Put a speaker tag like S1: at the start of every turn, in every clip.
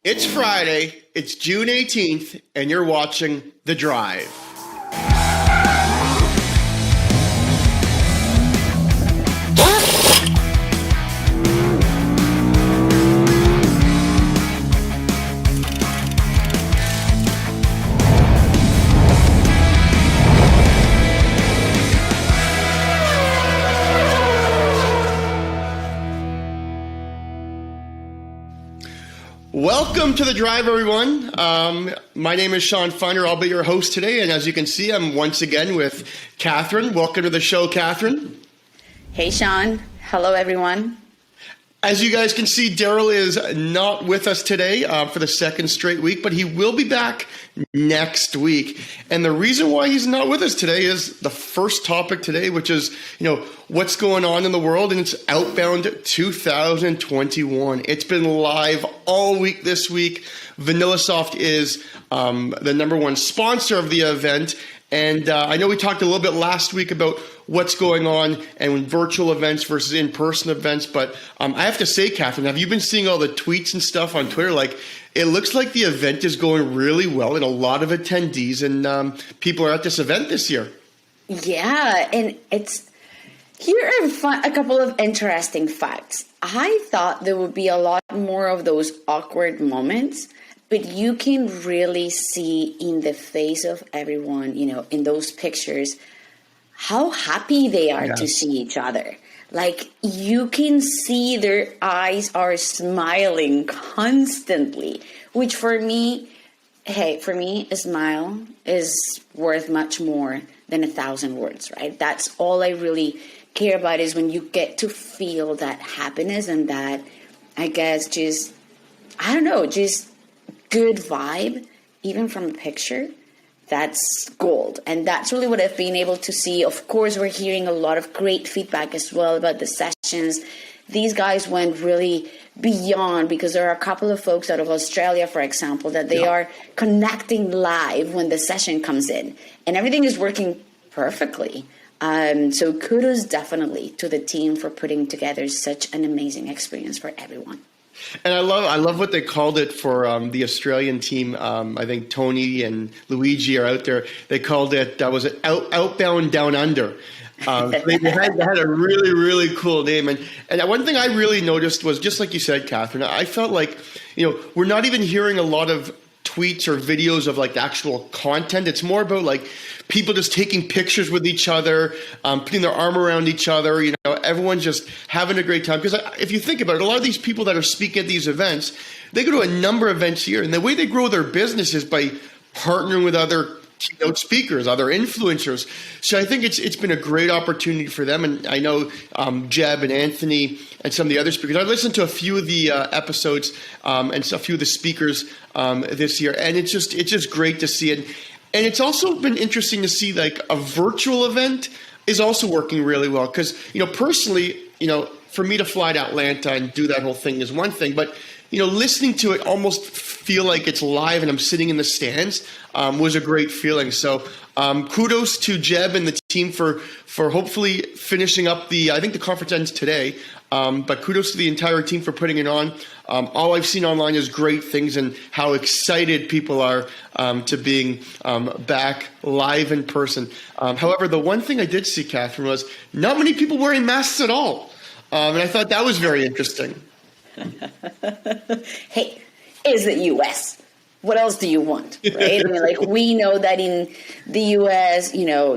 S1: It's Friday, it's June 18th, and you're watching The Drive. Welcome to The Drive, everyone. My name is Sean Finder. I'll be your host today, and as you can see, I'm once again with Catherine. Welcome to the show, Catherine.
S2: Hey, Sean. Hello, everyone.
S1: As you guys can see, Darryl is not with us today for the second straight week, but he will be back next week. And the reason why he's not with us today is the first topic today, which is, what's going on in the world, and it's Outbound 2021. It's been live all week this week. VanillaSoft is the number one sponsor of the event. And I know we talked a little bit last week about what's going on and virtual events versus in-person events. But I have to say, Catherine, have you been seeing all the tweets and stuff on Twitter? Like, it looks like the event is going really well and a lot of attendees and people are at this event this year.
S2: Yeah, and here are a couple of interesting facts. I thought there would be a lot more of those awkward moments, but you can really see in the face of everyone, in those pictures, how happy they are to see each other. Like, you can see their eyes are smiling constantly, which for me, a smile is worth much more than 1,000 words, right? That's all I really care about, is when you get to feel that happiness and that, I guess, just good vibe, even from a picture. That's gold. And that's really what I've been able to see. Of course, we're hearing a lot of great feedback as well about the sessions. These guys went really beyond, because there are a couple of folks out of Australia, for example, that they are connecting live when the session comes in. And everything is working perfectly. So kudos definitely to the team for putting together such an amazing experience for everyone.
S1: And I love what they called it for the Australian team. I think Tony and Luigi are out there. They called it, was it Outbound Down Under? They had a really, really cool name. And one thing I really noticed was, just like you said, Catherine, I felt like, we're not even hearing a lot of tweets or videos of like actual content. It's more about like people just taking pictures with each other, putting their arm around each other, everyone's just having a great time. Because if you think about it, a lot of these people that are speaking at these events, they go to a number of events a year, and the way they grow their business is by partnering with other keynote speakers, other influencers. So I think it's been a great opportunity for them. And I know Jeb and Anthony and some of the other speakers, I listened to a few of the episodes and a few of the speakers this year, and it's just great to see it. And it's also been interesting to see like a virtual event is also working really well, because personally, for me to fly to Atlanta and do that whole thing is one thing, but listening to it almost feel like it's live and I'm sitting in the stands was a great feeling. So kudos to Jeb and the team for hopefully finishing up I think the conference ends today, but kudos to the entire team for putting it on. All I've seen online is great things and how excited people are to being back live in person. However, the one thing I did see, Catherine, was not many people wearing masks at all. And I thought that was very interesting.
S2: Hey, it's the U.S. What else do you want, right? I mean, we know that in the U.S.,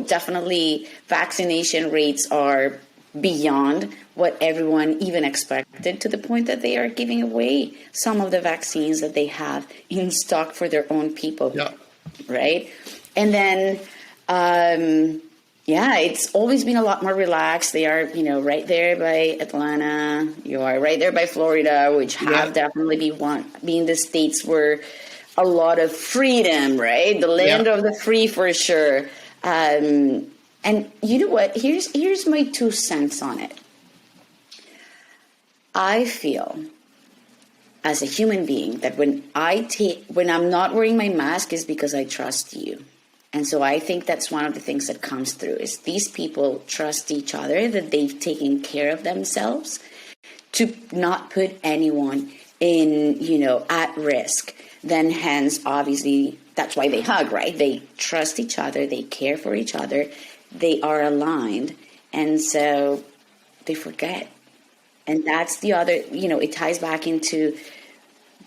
S2: definitely vaccination rates are beyond what everyone even expected, to the point that they are giving away some of the vaccines that they have in stock for their own people, right? And then, it's always been a lot more relaxed. They are, right there by Atlanta. You are right there by Florida, which have definitely been the states where a lot of freedom, right? The land of the free, for sure. And you know what? Here's my 2 cents on it. I feel, as a human being, that when I'm not wearing my mask is because I trust you. And so I think that's one of the things that comes through, is these people trust each other, that they've taken care of themselves to not put anyone in, at risk, then hence, obviously, that's why they hug, right? They trust each other, they care for each other, they are aligned, and so they forget. And that's the other, it ties back into,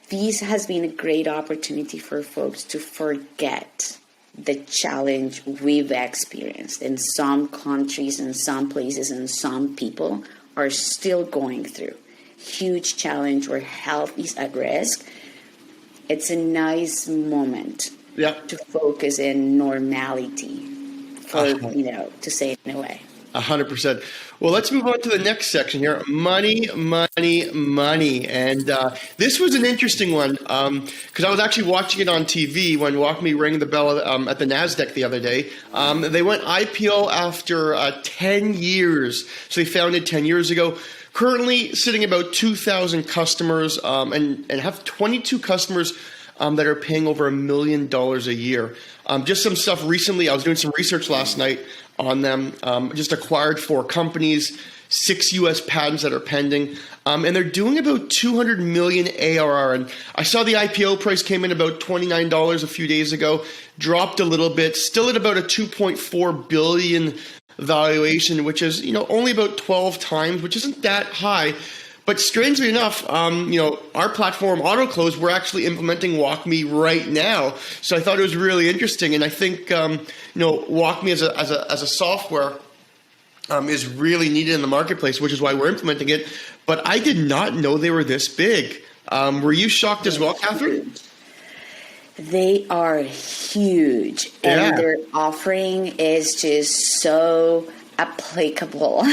S2: this has been a great opportunity for folks to forget the challenge we've experienced in some countries, in some places, and some people are still going through. Huge challenge where health is at risk. It's a nice moment to focus in normality, to say it in a way.
S1: 100%. Well, let's move on to the next section here. Money, money, money. And this was an interesting one because I was actually watching it on TV when WalkMe rang the bell at the NASDAQ the other day. They went IPO after 10 years. So they founded 10 years ago. Currently sitting about 2,000 customers and have 22 customers that are paying over $1 million a year. Just some stuff recently. I was doing some research last night on them. Just acquired 4 companies, 6 U.S. patents that are pending, and they're doing about 200 million ARR. And I saw the IPO price came in about $29 a few days ago, dropped a little bit, still at about a 2.4 billion valuation, which is only about 12 times, which isn't that high. But strangely enough, our platform, AutoClose, we're actually implementing WalkMe right now. So I thought it was really interesting, and I think WalkMe as a software is really needed in the marketplace, which is why we're implementing it. But I did not know they were this big. Were you shocked as well, Catherine?
S2: They are huge, and their offering is just so applicable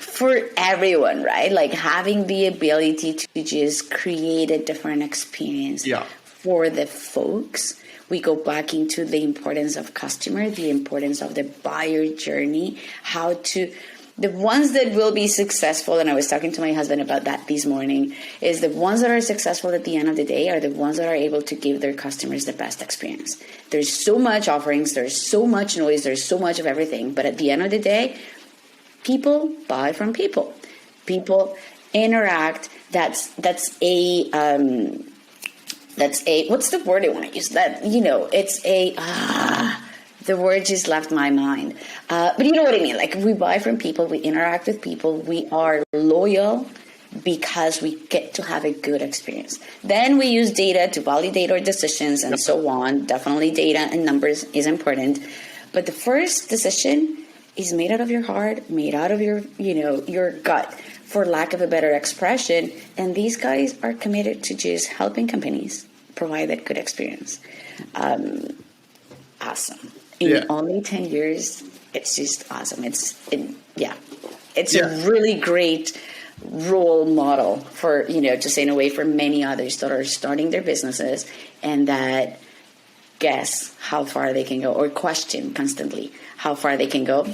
S2: for everyone, right? Like having the ability to just create a different experience for the folks. We go back into the importance of customer, the importance of the buyer journey, the ones that will be successful, and I was talking to my husband about that this morning, is the ones that are successful at the end of the day are the ones that are able to give their customers the best experience. There's so much offerings, there's so much noise, there's so much of everything, but at the end of the day, people buy from people. People interact. That's a what's the word I want to use? The word just left my mind. But you know what I mean? Like, we buy from people, we interact with people, we are loyal because we get to have a good experience. Then we use data to validate our decisions and so on. Definitely data and numbers is important. But the first decision is made out of your heart, made out of your gut, for lack of a better expression. And these guys are committed to just helping companies provide that good experience. Awesome. In only 10 years, it's just awesome. It's a really great role model for, to say in a way, for many others that are starting their businesses and that guess how far they can go or question constantly how far they can go.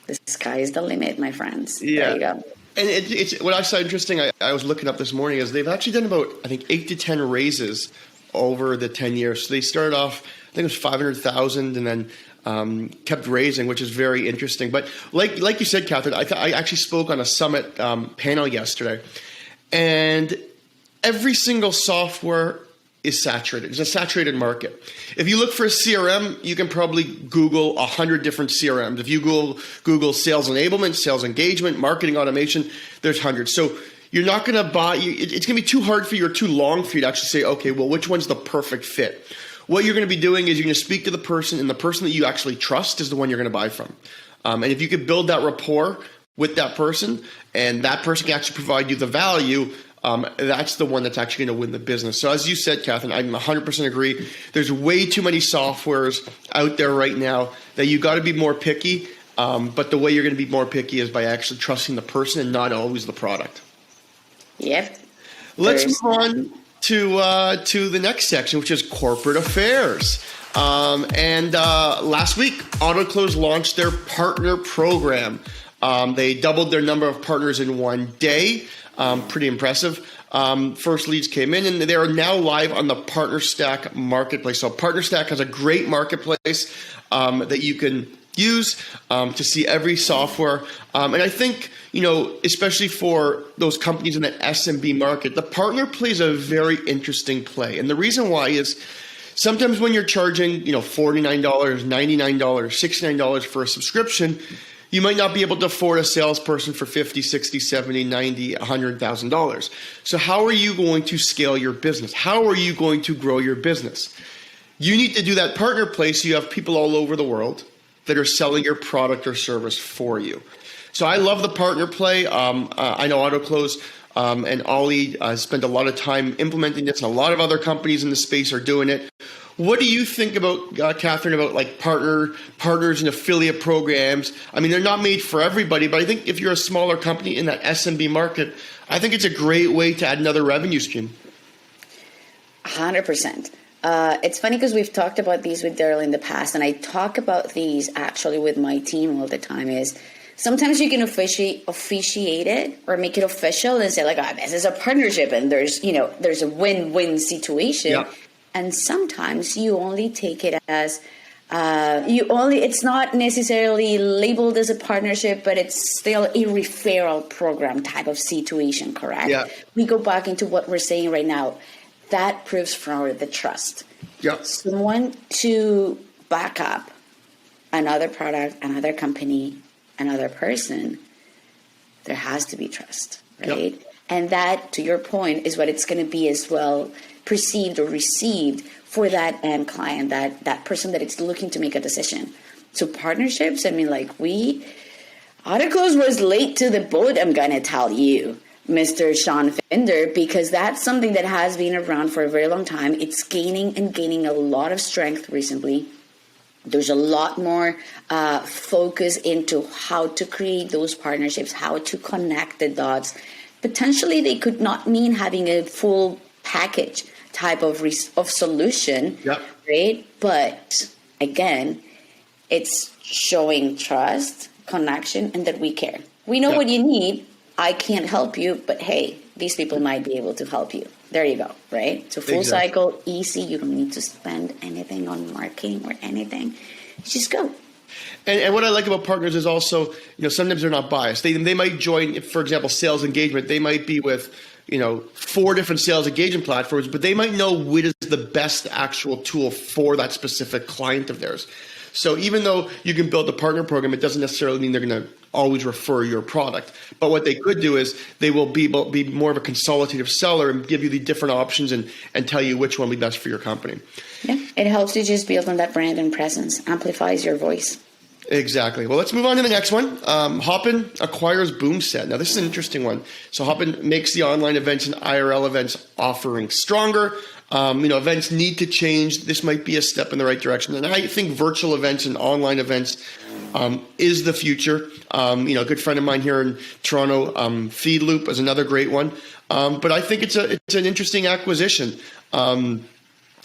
S2: The sky is the limit, my friends. There you go.
S1: And it's what I saw interesting, I was looking up this morning, is they've actually done about, I think, 8 to 10 raises over the 10 years. So they started off, I think it was 500,000 and then kept raising, which is very interesting. But like you said, Catherine, I actually spoke on a summit panel yesterday, and every single software is saturated. It's a saturated market. If you look for a CRM, you can probably Google 100 different CRMs. If you Google sales enablement, sales engagement, marketing automation, there's hundreds. So you're not going to buy, it's going to be too hard for you or too long for you to actually say, okay, well, which one's the perfect fit? What you're going to be doing is you're going to speak to the person, and the person that you actually trust is the one you're going to buy from. And if you could build that rapport with that person, and that person can actually provide you the value, that's the one that's actually going to win the business. So as you said, Catherine, I 100% agree. There's way too many softwares out there right now that you got to be more picky. But the way you're going to be more picky is by actually trusting the person and not always the product.
S2: Yep.
S1: Let's move on to the next section, which is corporate affairs. And last week, AutoClose launched their partner program. They doubled their number of partners in one day. Pretty impressive. First leads came in, and they are now live on the PartnerStack marketplace. So PartnerStack has a great marketplace that you can use, to see every software. And I think, especially for those companies in the SMB market, the partner plays a very interesting play. And the reason why is sometimes when you're charging, $49, $99, $69 for a subscription, you might not be able to afford a salesperson for $50, $60, $70, $90, $100,000. So how are you going to scale your business? How are you going to grow your business? You need to do that partner play so you have people all over the world that are selling your product or service for you. So I love the partner play. I know AutoClose and Ollie spent a lot of time implementing this, and a lot of other companies in the space are doing it. What do you think about, Catherine, about like partners and affiliate programs? I mean, they're not made for everybody, but I think if you're a smaller company in that SMB market, I think it's a great way to add another revenue stream.
S2: 100%. It's funny because we've talked about these with Darryl in the past, and I talk about these actually with my team all the time. Is sometimes you can officiate it or make it official and say like, this is a partnership, and there's a win-win situation.
S1: Yeah.
S2: And sometimes you only take it as it's not necessarily labeled as a partnership, but it's still a referral program type of situation, correct?
S1: Yeah.
S2: We go back into what we're saying right now. That proves for the trust.
S1: Yeah.
S2: Someone to back up another product, another company, another person, there has to be trust, right? Yep. And that, to your point, is what it's going to be as well perceived or received for that end client, that person that is looking to make a decision. So partnerships, I mean, AutoClose was late to the boat, I'm going to tell you, Mr. Sean Finder, because that's something that has been around for a very long time. It's gaining a lot of strength recently. There's a lot more focus into how to create those partnerships, how to connect the dots. Potentially, they could not mean having a full package type of solution, yep. Right? But again, it's showing trust, connection, and that we care. We know what you need. I can't help you, but hey, these people might be able to help you. There you go, right? So full cycle, easy. You don't need to spend anything on marketing or anything. Just go.
S1: And what I like about partners is also, sometimes they're not biased. They might join, for example, sales engagement. They might be with, 4 different sales engagement platforms, but they might know which is the best actual tool for that specific client of theirs. So even though you can build a partner program, it doesn't necessarily mean they're going to always refer your product. But what they could do is they will be more of a consultative seller and give you the different options and tell you which one will be best for your company.
S2: Yeah, it helps you just build on that brand and presence, amplifies your voice.
S1: Exactly. Well, let's move on to the next one. Hopin acquires Boomset. Now, this is an interesting one. So Hopin makes the online events and IRL events offering stronger. Events need to change. This might be a step in the right direction. And I think virtual events and online events is the future. A good friend of mine here in Toronto, Feedloop, is another great one. But I think it's an interesting acquisition. And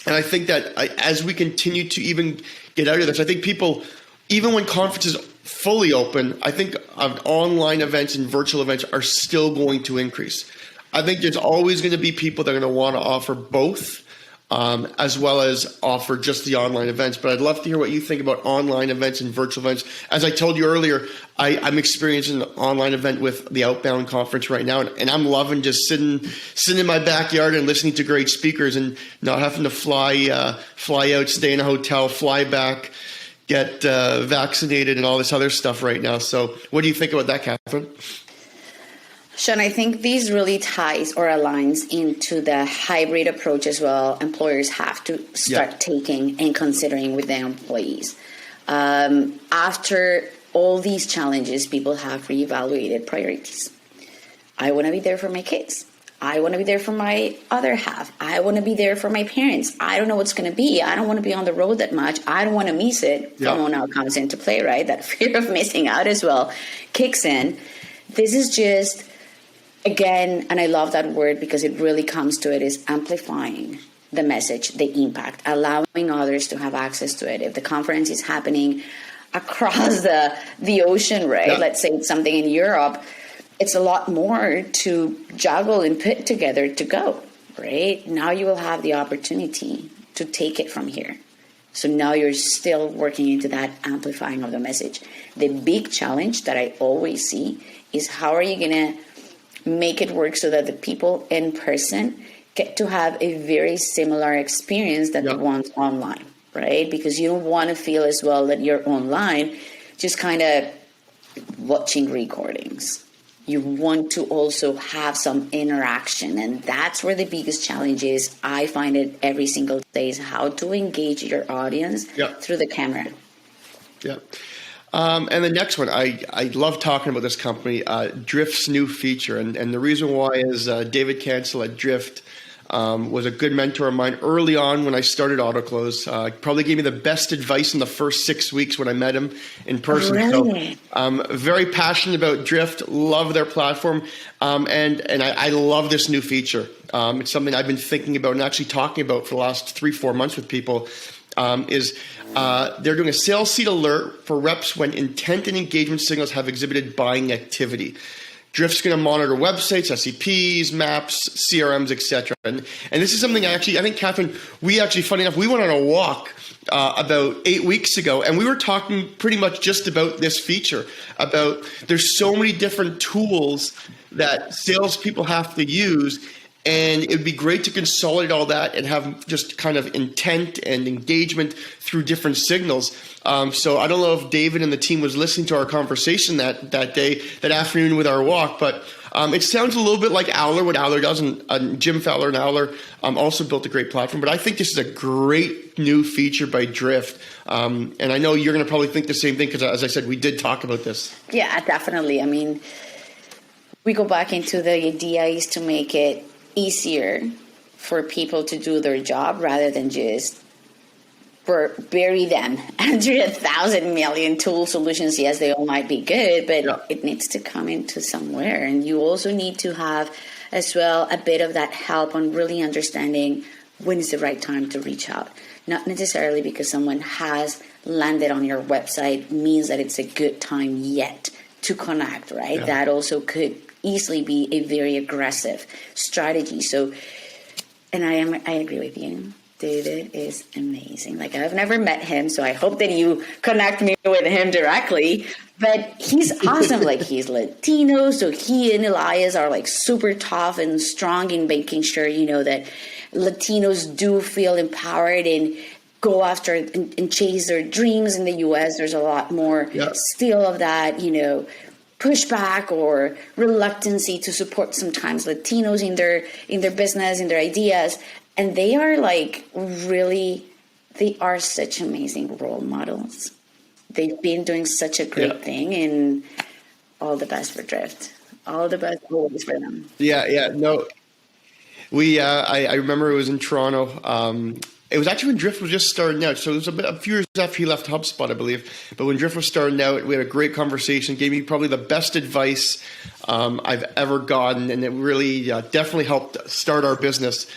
S1: I think that as we continue to even get out of this, I think people, even when conferences fully open, I think online events and virtual events are still going to increase. I think there's always going to be people that are going to want to offer both, as well as offer just the online events. But I'd love to hear what you think about online events and virtual events. As I told you earlier, I'm experiencing an online event with the Outbound conference right now, and I'm loving just sitting in my backyard and listening to great speakers and not having to fly out, stay in a hotel, fly back, get vaccinated and all this other stuff right now. So what do you think about that, Catherine?
S2: Sean, I think these really ties or aligns into the hybrid approach as well employers have to start taking and considering with their employees. After all these challenges, people have reevaluated priorities. I want to be there for my kids. I want to be there for my other half. I want to be there for my parents. I don't know what's going to be. I don't want to be on the road that much. I don't want to miss it. FOMO now comes into play, right? That fear of missing out as well kicks in. This is just, again, and I love that word because it really comes to it, is amplifying the message, the impact, allowing others to have access to it. If the conference is happening across the ocean, right? Let's say it's something in Europe, it's a lot more to juggle and put together to go, right? Now you will have the opportunity to take it from here So now you're still working into that amplifying of the message. The big challenge that I always see is how are you going to make it work so that the people in person get to have a very similar experience that the ones online, right? Because you don't want to feel as well that you're online just kind of watching recordings. You want to also have some interaction, and that's where the biggest challenge is. I find it every single day is how to engage your audience through the camera.
S1: Yeah. And the next one, I love talking about this company, Drift's new feature. And the reason why is David Cancel at Drift was a good mentor of mine early on when I started AutoClose. Probably gave me the best advice in the first 6 weeks when I met him in person.
S2: Really?
S1: So I'm very passionate about Drift, love their platform, and I love this new feature. It's something I've been thinking about and actually talking about for the last 3-4 months with people. They're doing a sales seat alert for reps when intent and engagement signals have exhibited buying activity. Drift's going to monitor websites, SCPs, maps, CRMs, etc. And this is something I think, Catherine, funny enough, we went on a walk about 8 weeks ago, and we were talking pretty much just about this feature, about there's so many different tools that salespeople have to use, and it would be great to consolidate all that and have just kind of intent and engagement through different signals. So I don't know if David and the team was listening to our conversation that afternoon with our walk, but it sounds a little bit like Owler, what Owler does, and Jim Fowler and Owler also built a great platform. But I think this is a great new feature by Drift. And I know you're going to probably think the same thing because, as I said, we did talk about this.
S2: Yeah, definitely. I mean, we go back into the idea is to make it easier for people to do their job rather than just bury them under 1,000 million tool solutions. Yes, they all might be good, but it needs to come into somewhere. And you also need to have as well a bit of that help on really understanding when is the right time to reach out. Not necessarily because someone has landed on your website means that it's a good time yet to connect, right? Yeah. That also could easily be a very aggressive strategy. So, and I agree with you. David is amazing. Like, I've never met him, so I hope that you connect me with him directly. But he's awesome. Like, he's Latino, so he and Elias are like super tough and strong in making sure, you know, that Latinos do feel empowered and go after and chase their dreams. In the U.S., there's a lot more still of that, you know, pushback or reluctancy to support sometimes Latinos in their business, in their ideas. And they are like they are such amazing role models. They've been doing such a great thing, and all the best for Drift. All the best always for them.
S1: Yeah. No, I remember it was in Toronto. It was actually when Drift was just starting out. So it was a few years after he left HubSpot, I believe. But when Drift was starting out, we had a great conversation. Gave me probably the best advice I've ever gotten. And it really definitely helped start our business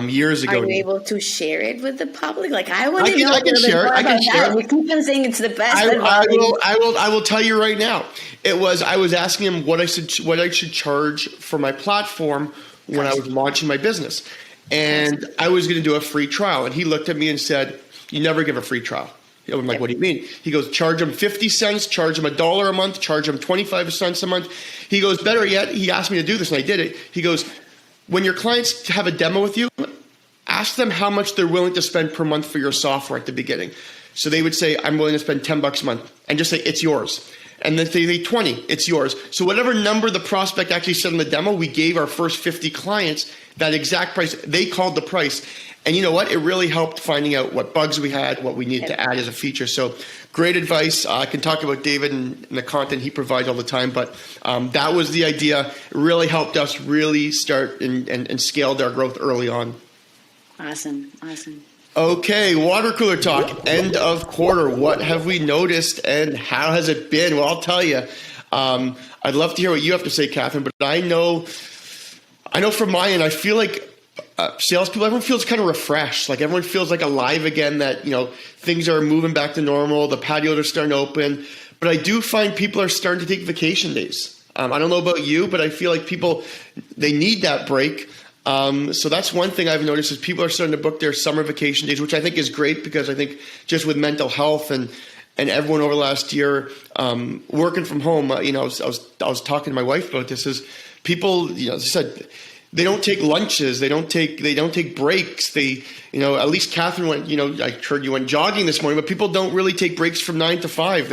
S1: years ago.
S2: Are you able to share it with the public? Like, I want to know
S1: I can share it. I can share it.
S2: We keep on saying it's the best advice.
S1: I will tell you right now. I was asking him what I should charge for my platform when I was launching my business. And I was going to do a free trial. And he looked at me and said, "You never give a free trial." I'm like, "What do you mean?" He goes, "Charge them 50 cents, charge them $1 a month, charge them 25 cents a month." He goes, "Better yet," he asked me to do this and I did it. He goes, "When your clients have a demo with you, ask them how much they're willing to spend per month for your software at the beginning." So they would say, "I'm willing to spend $10 a month," and just say, "It's yours." And then they say 20, it's yours. So whatever number the prospect actually said in the demo, we gave our first 50 clients that exact price. They called the price. And you know what? It really helped finding out what bugs we had, what we needed to add as a feature. So great advice. I can talk about David and the content he provides all the time, but that was the idea. It really helped us really start and scaled our growth early on.
S2: Awesome.
S1: Okay, water cooler talk, end of quarter. What have we noticed and how has it been? Well, I'll tell you. I'd love to hear what you have to say, Catherine, but I know from my end, I feel like salespeople, everyone feels kind of refreshed. Like everyone feels like alive again, that, you know, things are moving back to normal. The patios are starting to open, but I do find people are starting to take vacation days. I don't know about you, but I feel like people, they need that break. So that's one thing I've noticed is people are starting to book their summer vacation days, which I think is great because I think just with mental health and everyone over the last year working from home, I was talking to my wife about this. Is people, said they don't take lunches, they don't take breaks. They, at least Catherine went. I heard you went jogging this morning, but people don't really take breaks from 9 to 5.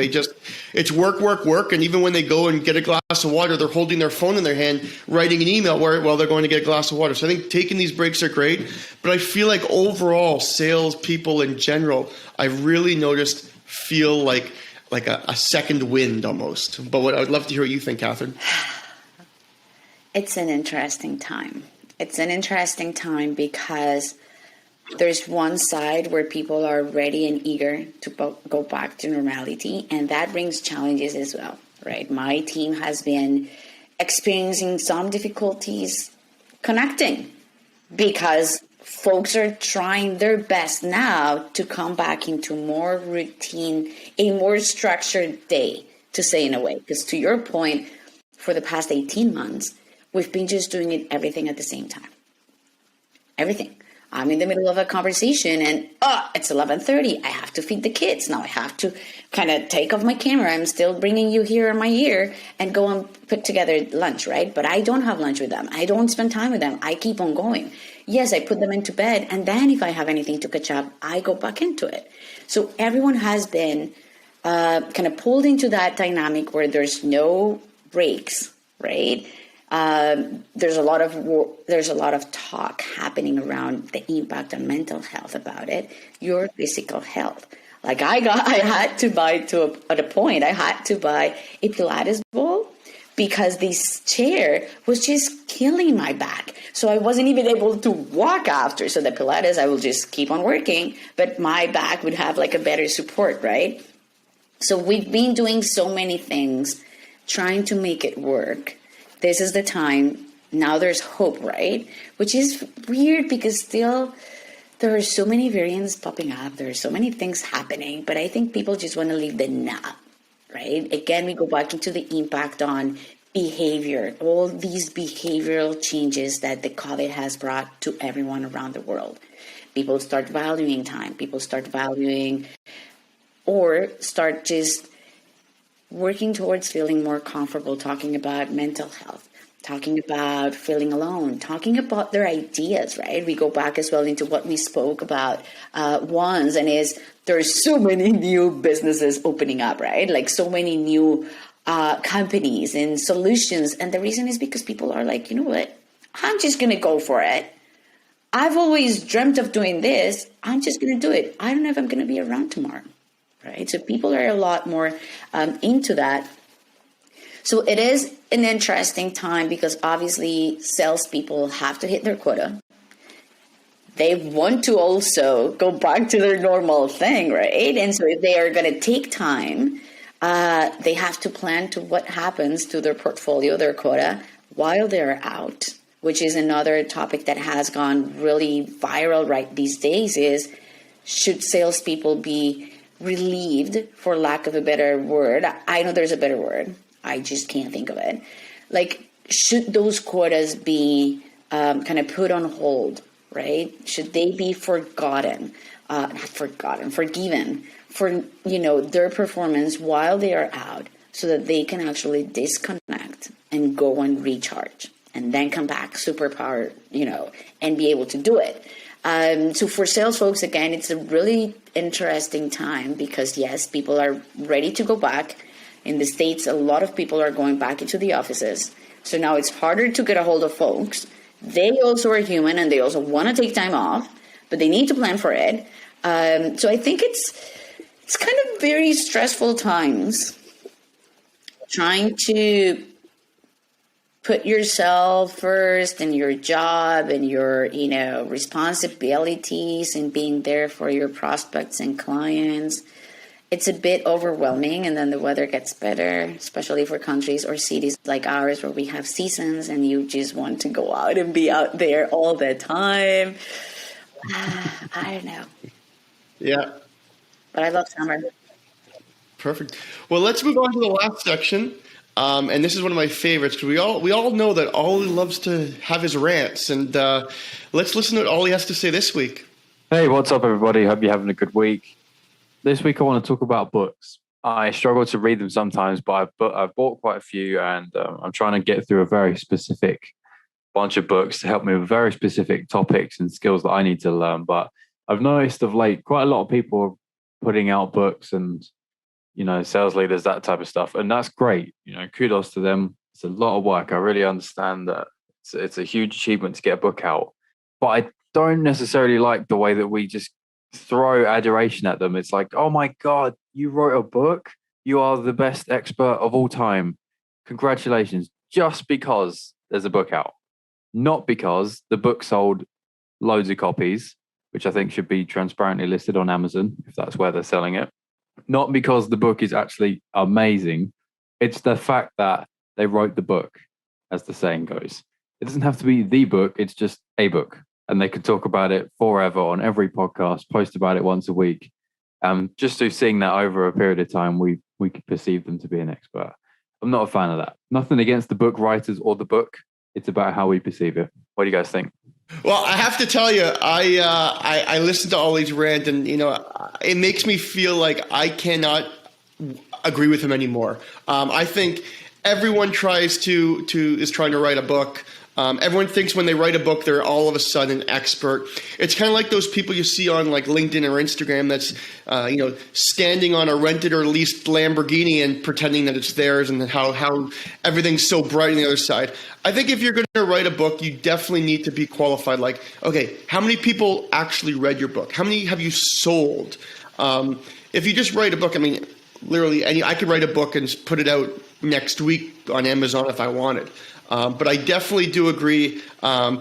S1: It's work, and even when they go and get a glass of water, they're holding their phone in their hand, writing an email while they're going to get a glass of water. So I think taking these breaks are great, but I feel like overall, sales people in general, I've really noticed feel like a second wind almost. But I'd love to hear what you think, Catherine.
S2: It's an interesting time. It's an interesting time because there's one side where people are ready and eager to go back to normality, and that brings challenges as well, right? My team has been experiencing some difficulties connecting because folks are trying their best now to come back into more routine, a more structured day, to say in a way. Because to your point, for the past 18 months, we've been just doing everything at the same time. Everything. I'm in the middle of a conversation and, it's 11:30. I have to feed the kids. Now I have to kind of take off my camera. I'm still bringing you here in my ear and go and put together lunch, right? But I don't have lunch with them. I don't spend time with them. I keep on going. Yes, I put them into bed. And then if I have anything to catch up, I go back into it. So everyone has been kind of pulled into that dynamic where there's no breaks, right? There's a lot of talk happening around the impact on mental health about it, your physical health. Like I had to buy at a point a Pilates ball because this chair was just killing my back. So I wasn't even able to walk after. So the Pilates, I will just keep on working, but my back would have like a better support, right? So we've been doing so many things, trying to make it work. This is the time. Now there's hope, right? Which is weird because still there are so many variants popping up. There are so many things happening, but I think people just want to live the now, right? Again, we go back into the impact on behavior, all these behavioral changes that the COVID has brought to everyone around the world. People start valuing time. People start valuing or start just working towards feeling more comfortable talking about mental health, talking about feeling alone, talking about their ideas, right? We go back as well into what we spoke about once, and there's so many new businesses opening up, right? Like so many new companies and solutions. And the reason is because people are like, you know what? I'm just going to go for it. I've always dreamt of doing this. I'm just going to do it. I don't know if I'm going to be around tomorrow. Right. So people are a lot more into that. So it is an interesting time because obviously salespeople have to hit their quota. They want to also go back to their normal thing, right? And so if they are going to take time, they have to plan to what happens to their portfolio, their quota, while they're out, which is another topic that has gone really viral right these days is, should salespeople be relieved, for lack of a better word? I know there's a better word. I just can't think of it. Like, should those quotas be kind of put on hold, right? Should they be forgiven for, their performance while they are out so that they can actually disconnect and go and recharge and then come back superpowered, and be able to do it. So for sales folks, again, it's a really interesting time because, yes, people are ready to go back. In the States, a lot of people are going back into the offices. So now it's harder to get a hold of folks. They also are human and they also want to take time off, but they need to plan for it. So I think it's kind of very stressful times trying to put yourself first and your job and your, responsibilities and being there for your prospects and clients. It's a bit overwhelming, and then the weather gets better, especially for countries or cities like ours where we have seasons and you just want to go out and be out there all the time. I don't know.
S1: Yeah.
S2: But I love summer.
S1: Perfect. Well, let's move on to the last section. And this is one of my favorites because we all know that Ollie loves to have his rants. And let's listen to what Ollie has to say this week.
S3: Hey, what's up, everybody? Hope you're having a good week. This week, I want to talk about books. I struggle to read them sometimes, but I've bought quite a few, and I'm trying to get through a very specific bunch of books to help me with very specific topics and skills that I need to learn. But I've noticed of late, quite a lot of people are putting out books and, sales leaders, that type of stuff. And that's great. Kudos to them. It's a lot of work. I really understand that it's a huge achievement to get a book out. But I don't necessarily like the way that we just throw adoration at them. It's like, oh my God, you wrote a book? You are the best expert of all time. Congratulations. Just because there's a book out. Not because the book sold loads of copies, which I think should be transparently listed on Amazon, if that's where they're selling it. Not because the book is actually amazing. It's the fact that they wrote the book, as the saying goes. It doesn't have to be the book, it's just a book. And they could talk about it forever on every podcast, post about it once a week. Just through seeing that over a period of time, we could perceive them to be an expert. I'm not a fan of that. Nothing against the book writers or the book. It's about how we perceive it. What do you guys think?
S1: Well, I have to tell you, I listened to Ollie's rant, and it makes me feel like I cannot agree with him anymore. I think everyone is trying to write a book. Everyone thinks when they write a book, they're all of a sudden an expert. It's kind of like those people you see on like LinkedIn or Instagram that's, standing on a rented or leased Lamborghini and pretending that it's theirs, and how everything's so bright on the other side. I think if you're going to write a book, you definitely need to be qualified. Like, okay, how many people actually read your book? How many have you sold? If you just write a book, I mean, literally, I could write a book and put it out next week on Amazon if I wanted. But I definitely do agree.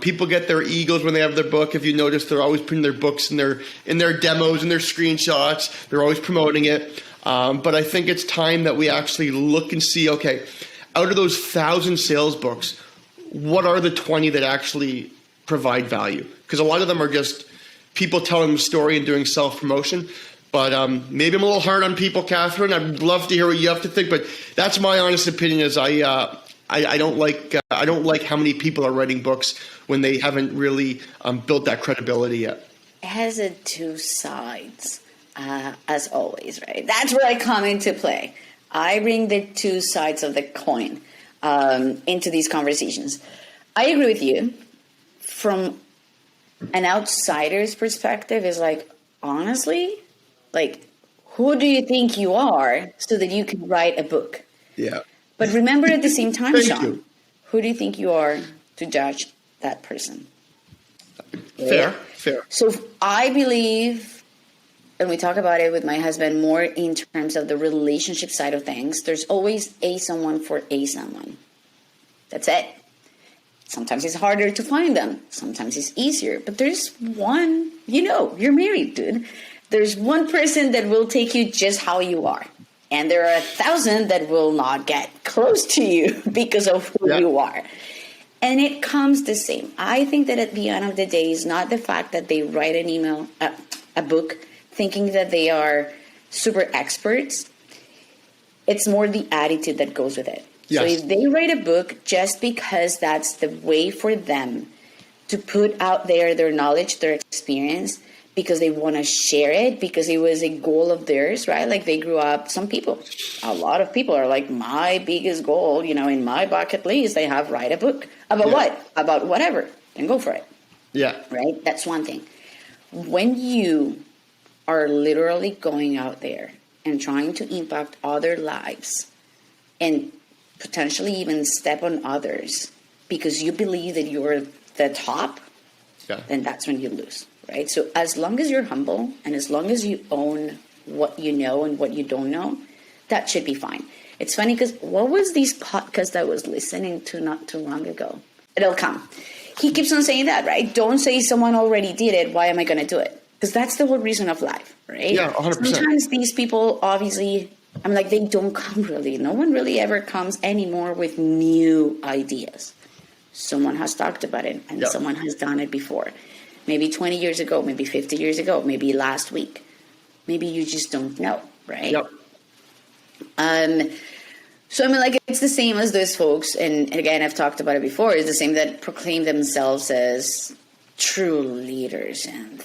S1: People get their egos when they have their book. If you notice, they're always putting their books in their demos and their screenshots. They're always promoting it. But I think it's time that we actually look and see, okay, out of those 1,000 sales books, what are the 20 that actually provide value? Because a lot of them are just people telling the story and doing self-promotion. But maybe I'm a little hard on people, Catherine. I'd love to hear what you have to think. But that's my honest opinion. Is I don't like how many people are writing books when they haven't really built that credibility yet.
S2: It has two sides, as always, right? That's where I come into play. I bring the two sides of the coin into these conversations. I agree with you. From an outsider's perspective, is like, honestly, like, who do you think you are so that you can write a book?
S1: Yeah.
S2: But remember at the same time,
S1: Thank
S2: Sean,
S1: you.
S2: who do you think you are to judge that person?
S1: Fair.
S2: So I believe, and we talk about it with my husband more in terms of the relationship side of things, there's always a someone for a someone. That's it. Sometimes it's harder to find them. Sometimes it's easier. But there's one, you're married, dude. There's one person that will take you just how you are. And there are 1,000 that will not get close to you because of who you are. And it comes the same. I think that at the end of the day, it's not the fact that they write an email, a book, thinking that they are super experts. It's more the attitude that goes with it. Yes. So if they write a book just because that's the way for them to put out there their knowledge, their experience, because they want to share it, because it was a goal of theirs, right? Like they grew up, a lot of people are like, my biggest goal, in my bucket list, I have write a book. About what? About whatever. Then go for it.
S1: Yeah.
S2: Right? That's one thing. When you are literally going out there and trying to impact other lives and potentially even step on others because you believe that you're the top, then that's when you lose. Right? So as long as you're humble and as long as you own what you know and what you don't know, that should be fine. It's funny because what was these podcasts I was listening to not too long ago? It'll come. He keeps on saying that, right? Don't say someone already did it. Why am I going to do it? Because that's the whole reason of life, right?
S1: Yeah, 100%.
S2: Sometimes these people, obviously, I'm like, they don't come really. No one really ever comes anymore with new ideas. Someone has talked about it and someone has done it before. Maybe 20 years ago, maybe 50 years ago, maybe last week. Maybe you just don't know, right?
S1: Yep.
S2: So, I mean, like, it's the same as those folks, and again, I've talked about it before, it's the same that proclaim themselves as true leaders and,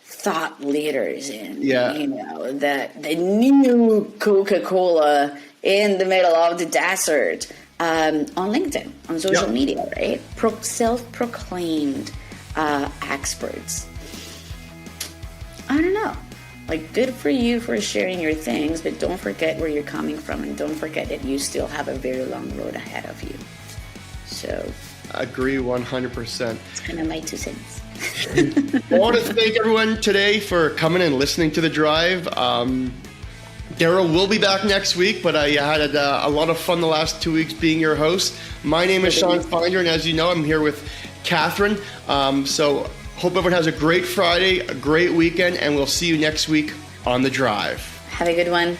S2: thought leaders and, the new Coca-Cola in the middle of the desert on LinkedIn, on social media, right? Self-proclaimed experts. I don't know. Like, good for you for sharing your things, but don't forget where you're coming from, and don't forget that you still have a very long road ahead of you. So,
S1: agree 100%.
S2: It's kind of my 2 cents.
S1: I want to thank everyone today for coming and listening to The Drive. Darryl will be back next week, but I had a lot of fun the last 2 weeks being your host. My name is Sean Finder, and as you know, I'm here with Catherine. So hope everyone has a great Friday, a great weekend, and we'll see you next week on The Drive.
S2: Have a good one.